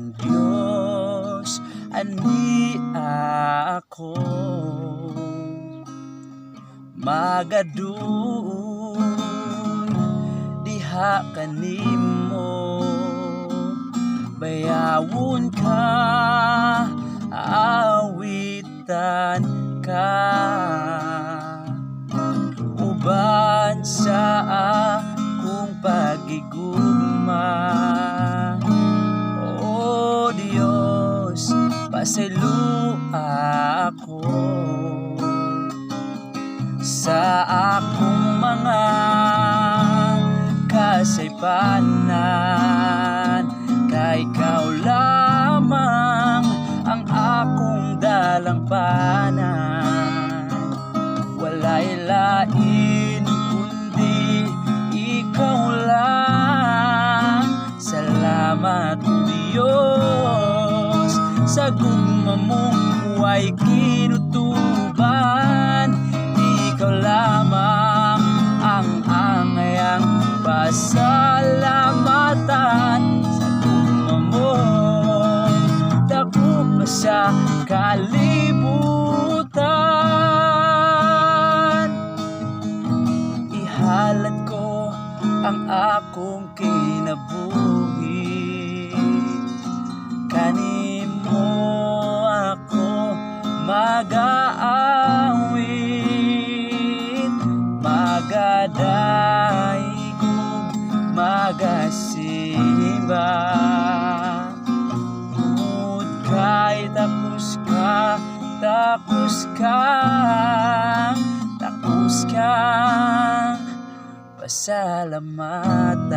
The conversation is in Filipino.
ang Diyos ani ako magadun diha kanimo bayawon ka awitan ka uban sa akong pagigugma. O Diyos, pasaylo ako sa akong mga kasaypanan, kay ikaw lamang ang akong dalangpanan. Walay lain kundi ikaw lang. Salamat o Diyos sa gugma mong buhay kinutuban. Ikaw lamang ang angayang pasalamatan. Sa gugma mo dako pa sa kalibutan. Ihalad ko ang akong kinabuhi, kanimo ako mag-aawit, magadaigog, magasimba. Bukod kay tapos kang pasalamatan.